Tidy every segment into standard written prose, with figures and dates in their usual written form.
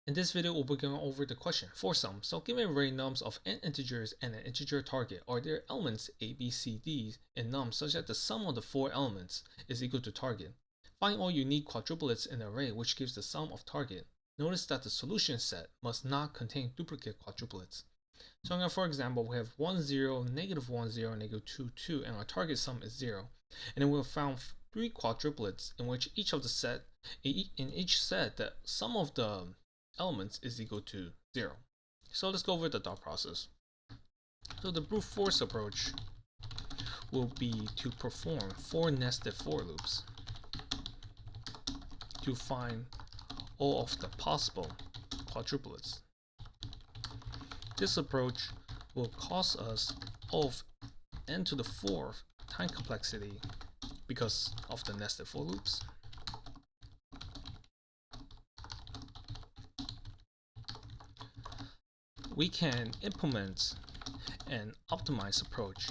In this video, we'll be going over the question for sum. So given array nums of n integers and an integer target, are there elements a, b, c, d in num such that the sum of the four elements is equal to target? Find all unique quadruplets in the array which gives the sum of target. Notice that the solution set must not contain duplicate quadruplets. So for example, we have 1, 0, negative 1, 0, negative 2, 2, and our target sum is 0. And then we've found three quadruplets in which each of the set, in each set, the sum of the elements is equal to 0. So let's go over the thought process. So the brute force approach will be to perform 4 nested for loops to find all of the possible quadruplets. This approach will cost us all of n to the 4th time complexity because of the nested for loops. We can implement an optimized approach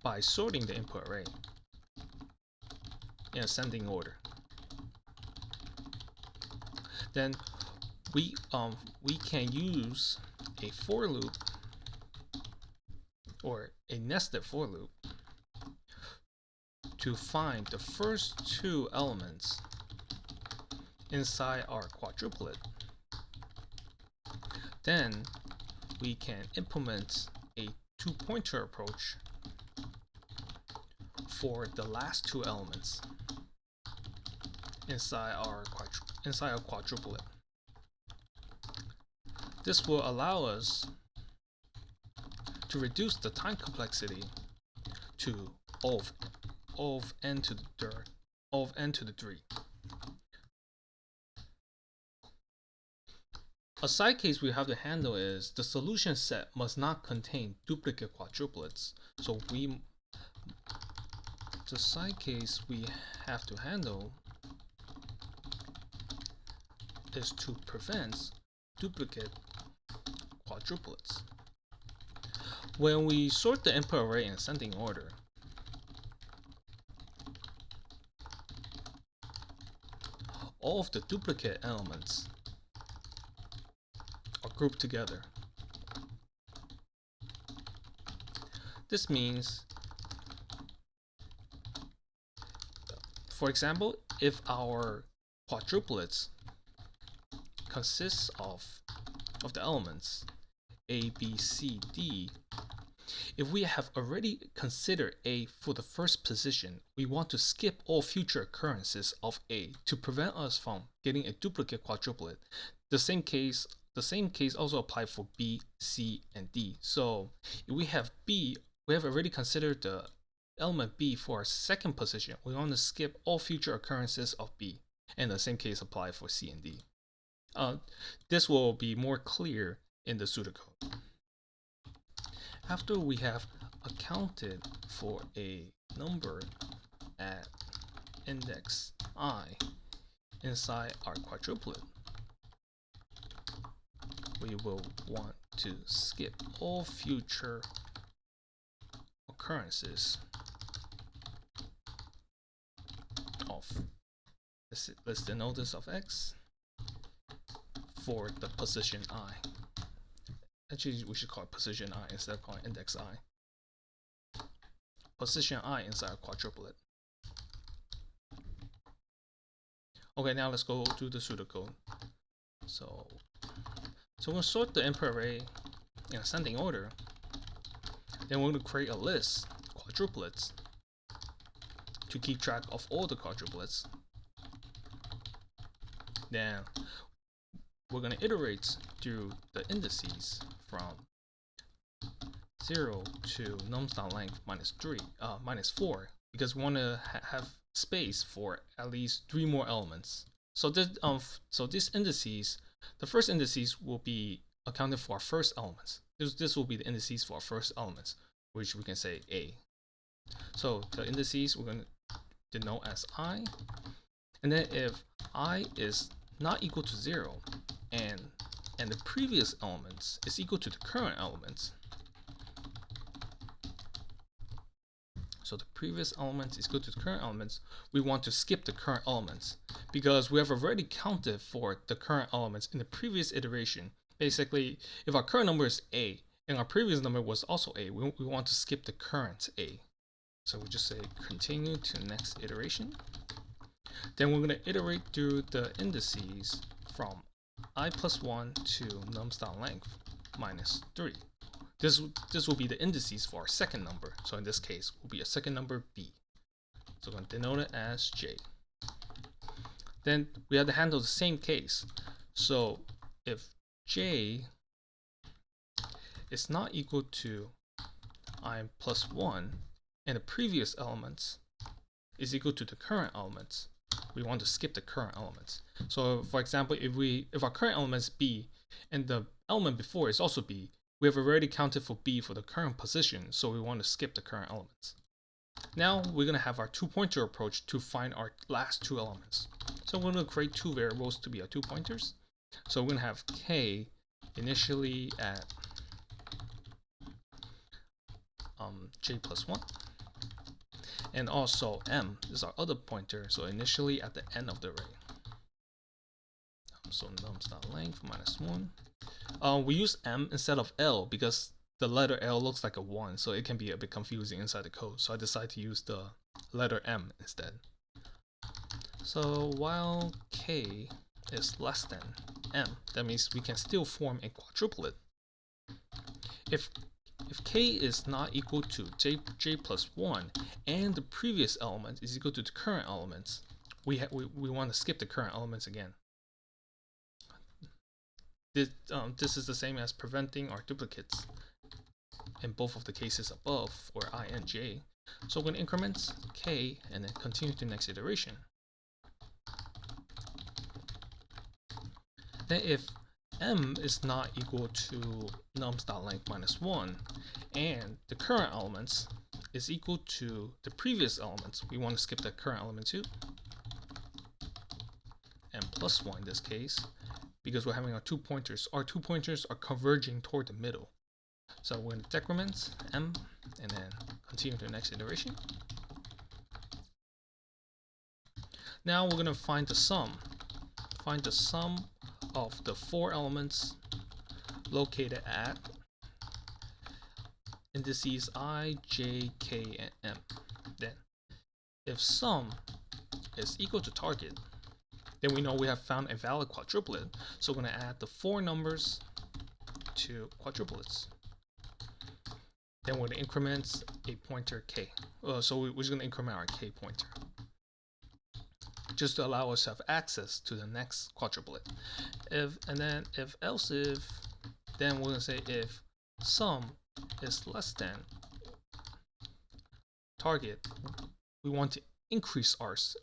by sorting the input array in ascending order. Then we can use a for loop or a nested for loop to find the first two elements inside our quadruplet. Then we can implement a two-pointer approach for the last two elements inside our quadruplet. This will allow us to reduce the time complexity to of n to the 3. A side case we have to handle is the solution set must not contain duplicate quadruplets. So the side case we have to handle is to prevent duplicate quadruplets. When we sort the input array in ascending order, all of the duplicate elements are grouped together. This means, for example, if our quadruplets consists of the elements A, B, C, D, if we have already considered A for the first position, we want to skip all future occurrences of A to prevent us from getting a duplicate quadruplet. The same case also applies for B, C, and D. So if we have B, we have already considered the element B for our second position. We want to skip all future occurrences of B, and the same case applies for C and D. This will be more clear in the pseudocode. After we have accounted for a number at index I inside our quadruplet, we will want to skip all future occurrences of, let's denote this of x for the position I. Actually, we should call it position I instead of calling index I. Position I inside a quadruplet. Okay, now let's go to the pseudocode. So we'll sort the input array in ascending order. Then we're going to create a list, quadruplets, to keep track of all the quadruplets. Then we're going to iterate through the indices from 0 to nums.length minus 4, because we want to have space for at least 3 more elements. So these indices, the first indices will be accounted for our first elements. This will be the indices for our first elements, which we can say A. So the indices we're going to denote as I, and then if I is not equal to 0 and the previous elements is equal to the current elements, so the previous elements is equal to the current elements, we want to skip the current elements because we have already counted for the current elements in the previous iteration. Basically, if our current number is A and our previous number was also A, we want to skip the current A. So we just say continue to next iteration. Then we're going to iterate through the indices from I plus 1 to nums.length minus 3. This will be the indices for our second number. So in this case, will be a second number B. So we're going to denote it as J. Then we have to handle the same case. So if J is not equal to I plus 1 and the previous elements is equal to the current elements, we want to skip the current elements. So for example, if our current element is B and the element before is also B, we have already counted for B for the current position, so we want to skip the current elements. Now we're going to have our two-pointer approach to find our last two elements. So we're going to create two variables to be our two pointers. So we're going to have K initially at J plus 1. And also M is our other pointer, so initially at the end of the array. So nums.length minus 1. We use M instead of L because the letter L looks like a 1, so it can be a bit confusing inside the code. So I decided to use the letter M instead. So while K is less than M, that means we can still form a quadruplet. If K is not equal to J plus 1 and the previous element is equal to the current elements, we want to skip the current elements again. This is the same as preventing our duplicates in both of the cases above, or I and J. So we're going to increment K and then continue to the next iteration. Then if M is not equal to nums.length minus 1 and the current elements is equal to the previous elements, we want to skip the current element too. M plus 1 in this case, because we're having our two pointers. Our two pointers are converging toward the middle. So we're going to decrement M and then continue to the next iteration. Now we're going to find the sum. Find the sum of the four elements located at indices I, J, K, and M. Then, if sum is equal to target, then we know we have found a valid quadruplet. So we're going to add the four numbers to quadruplets. Then we're going to increment a pointer K. So we're just going to increment our K pointer, just to allow us to have access to the next quadruplet. If else if, then we're going to say if sum is less than target, we want to increase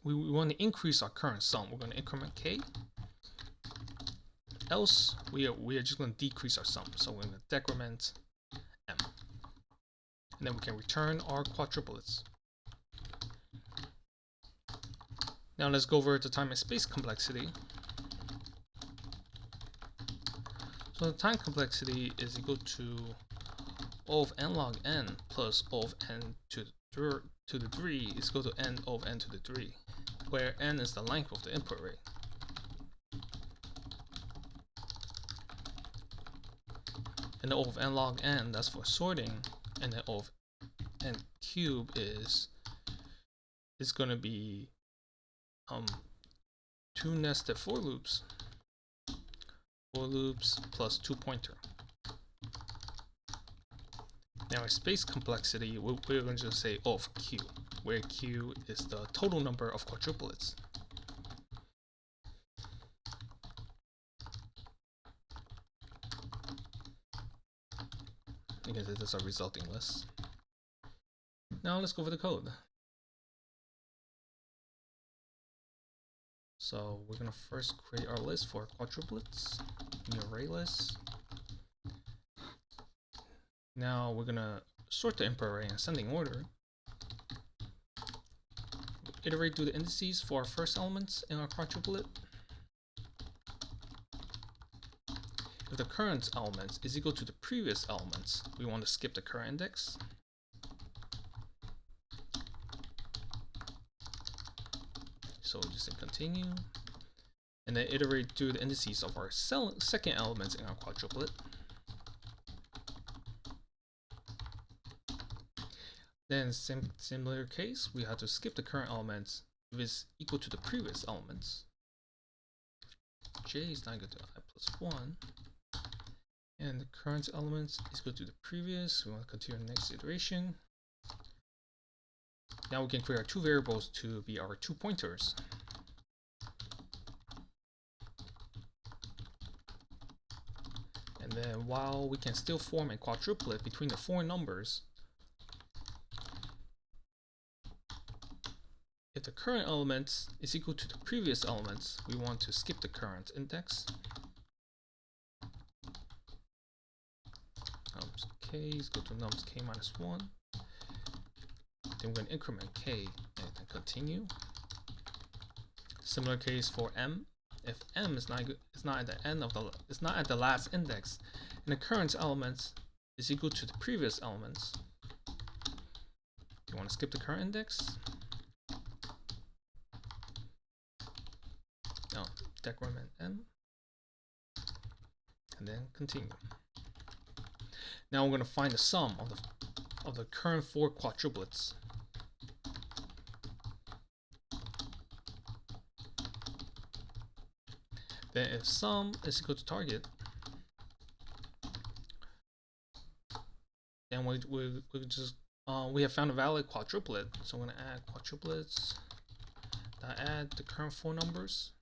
we want to increase our current sum. We're going to increment K. Else we are just going to decrease our sum. So we're going to decrement M. And then we can return our quadruplets. Now let's go over the time and space complexity. So the time complexity is equal to O of n log n plus O of n to the 3 is equal to n O of n to the 3, where n is the length of the input array. And the O of n log n, that's for sorting, and then O of n cube is going to be two nested for loops plus two pointer. Now our space complexity, we're going to just say O of q, where q is the total number of quadruplets. Because this is our resulting list. Now let's go over the code. So we're going to first create our list for quadruplets, new array list. Now we're going to sort the input array in ascending order. Iterate through the indices for our first elements in our quadruplet. If the current element is equal to the previous elements, we want to skip the current index. So just say continue, and then iterate through the indices of our second elements in our quadruplet. Then similar case, we have to skip the current elements if it's equal to the previous elements. J is not equal to I plus 1, and the current elements is equal to the previous. We want to continue the next iteration. Now we can create our two variables to be our two pointers. And then while we can still form a quadruplet between the four numbers, if the current elements is equal to the previous elements, we want to skip the current index. Nums k is equal to nums k minus 1. Then we're going to increment k and then continue. Similar case for m. If m is not at the end of it's not at the last index, and the current elements is equal to the previous elements, you want to skip the current index. Now decrement m, and then continue. Now we're going to find the sum of the current four quadruplets. Then if sum is equal to target, then we have found a valid quadruplet. So I'm going to add quadruplets. Add the current four numbers.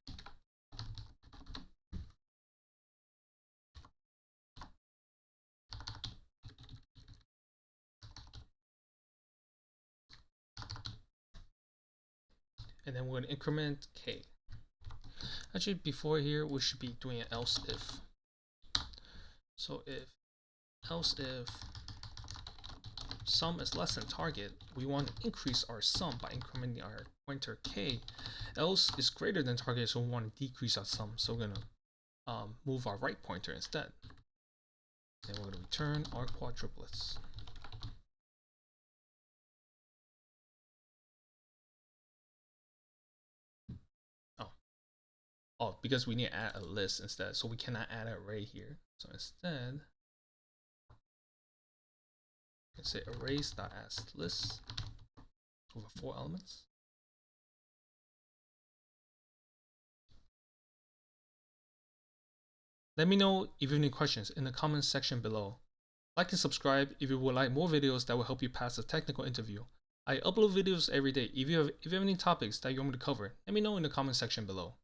And then we're going to increment k. Actually, before here, we should be doing an else if. So if sum is less than target, we want to increase our sum by incrementing our pointer k. Else is greater than target, so we want to decrease our sum. So we're going to move our right pointer instead. Then we're going to return our quadruplets. Oh, because we need to add a list instead, so we cannot add an array here. So instead, we can say arrays.addList over 4 elements. Let me know if you have any questions in the comments section below. Like and subscribe if you would like more videos that will help you pass the technical interview. I upload videos every day. If you have any topics that you want me to cover, let me know in the comment section below.